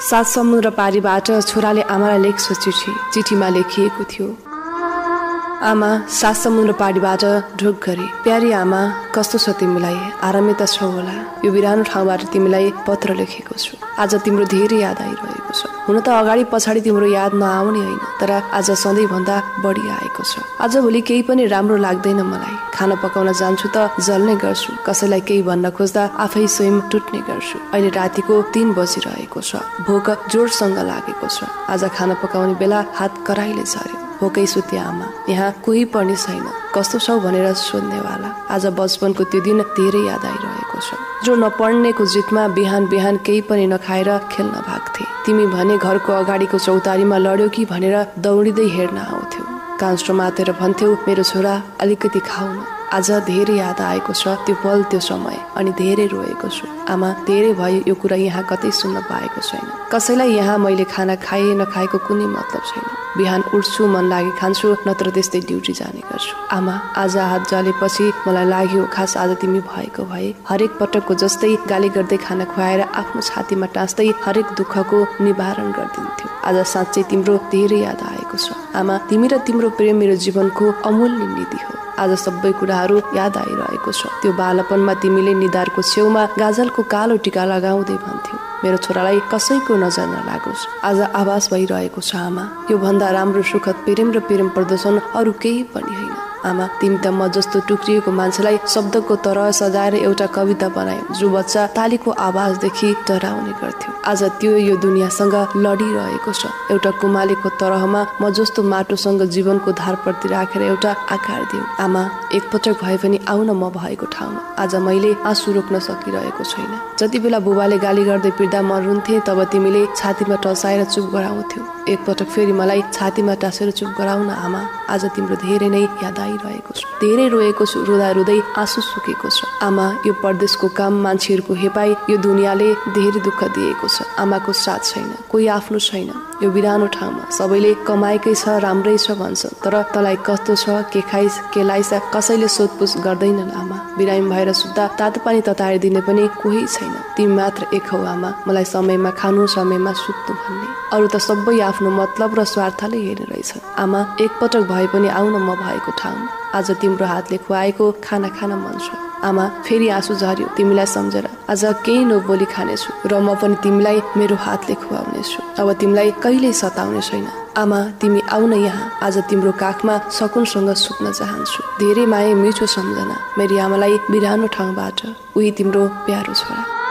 सात समुद्र पारीबाट छोराले आमालाई लेख्छ चिठी। चिठीमा लेखिएको थियो, आमा सात समुद्र पारीबाट ढोक गरे। प्यारी आमा, कस्तो छ तिमीलाई? आरामै त छौ होला। यो बिरानो ठाउँबाट तिमीलाई पत्र लेखेको छु। आज तिम्रो धेरै याद आइरहेको छ। हुन त अगाडि पछाडि तिम्रो याद नआउने होइन, तर आज सधैँभन्दा बढी आएको छ। आजभोलि केही पनि राम्रो लाग्दैन मलाई। खाना पकाउन जान्छु त जल्ने गर्छु, कसैलाई केही भन्न खोज्दा आफै स्वयं टुट्ने गर्छु। अहिले रातिको 3 बजिरहेको छ। भोक जोडसँग लागेको छ। आज खाना पकाउने बेला हात कराइले झर्यो। भोकै सुते आमा। यहाँ कोही पनि छैन। कस्तो छौ भनेर सोध्नेवाला। आज बचपनको त्यो दिन धेरै याद आइरहेको छ, जो नपढ्नेको जितमा बिहान बिहान केही पनि नखाएर खेल्न भाग्थे। तिमी भने घरको अगाडिको चौतारीमा लड्यो कि भनेर दौडिँदै हेर्न आउँथ्यौ। काँचो मातेर भन्थ्यौ, मेरो छोरा अलिकति खाऊ न। आज धेरै याद आएको छ त्यो पल, त्यो समय, अनि धेरै रोएको छु। आमा, धेरै भयो यो कुरा यहाँ कतै सुन्न पाएको छैन। कसैलाई यहाँ मैले खाना खाए नखाएको कुनै मतलब छैन। बिहान उठ्छु, मन लागे खान्छु, नत्र त्यस्तै ड्युटी जाने गर्छु। आमा, आज हात जलेपछि मलाई लाग्यो खास आज तिमी भएको भए हरेक पटकको जस्तै गाली गर्दै खाना खुवाएर आफ्नो छातीमा टाँस्दै हरेक दुःखको निवारण गरिदिन्थ्यौ। आज साँच्चै तिम्रो धेरै याद आएको छ। आमा, तिमी र तिम्रो प्रेम मेरो जीवनको अमूल्य निधि हो। आज सबै कुराहरू याद आइरहेको छ। त्यो बालपनमा तिमीले निधारको छेउमा गाजलको कालो टिका लगाउँदै भन्थ्यौ, मेरो छोरालाई कसैको नजर नलागोस्। आज आभास भइरहेको छ आमा, यो भन्दा राम्रो सुखद प्रेम र प्रेम प्रदर्शन अरू केही पनि होइन। आमा, तिमी त म जस्तो टुक्रिएको मान्छेलाई शब्दको तरह सजाएर एउटा कविता बनायौ, जो बच्चा तालीको आवाजदेखि डराउने गर्थ्यो। आज त्यो यो दुनियाँसँग लडिरहेको छ। एउटा कुमालेको तरहमा म जस्तो माटोसँग जीवनको धारप्रति राखेर एउटा आकार दिऊ। आमा, एकपटक भए पनि आउन म भएको ठाउँमा। आज मैले आँसु रोक्न सकिरहेको छैन। जति बेला बुबाले गाली गर्दै पिर्दा म रुन्थे, तब तिमीले छातीमा टसाएर चुप गराउँथ्यौ। एकपटक फेरि मलाई छातीमा टाँसेर चुप गराउन आमा। आज तिम्रो धेरै नै याद आइरहेको छु। धेरै रोएको छु, रुँदा रुँदै आँसु सुकेको छ। आमा, यो परदेशको काम, मान्छेहरूको हेपाई, यो दुनियाँले धेरै दुःख दिएको छ। आमाको साथ छैन, कोही आफ्नो छैन। यो बिरानो ठाउँमा सबैले कमाएकै छ, राम्रै छ भन्छ, तर तँलाई कस्तो छ, के खाइस, के लाइस, कसैले सोधपुछ गर्दैनन्। आमा, बिरामी भएर सुत्दा तातो पानी तताएर दिने पनि कोही छैन। तिमी मात्र एक हौ आमा, मलाई समयमा खानु, समयमा सुत्नु भन्ने। अरू त सबै आफ्नो मतलब र स्वार्थले हेर्ने रहेछ। आमा, एकपटक भए पनि आउन म भएको ठाउँमा। आज तिम्रो हातले खुवाएको खाना खान मन छ। आमा, फेरि आँसु झर्यो तिमीलाई सम्झेर। आज केही नबोली खानेछु र म पनि तिमीलाई मेरो हातले खुवाउनेछु। अब तिमीलाई कहिल्यै सताउने छैन। आमा, तिमी आउन यहाँ। आज तिम्रो काखमा सकुनसँग सुत्न चाहन्छु। धेरै माया, मिठो सम्झना, मेरी आमालाई बिरानो ठाउँबाट। उही तिम्रो प्यारो छोरा।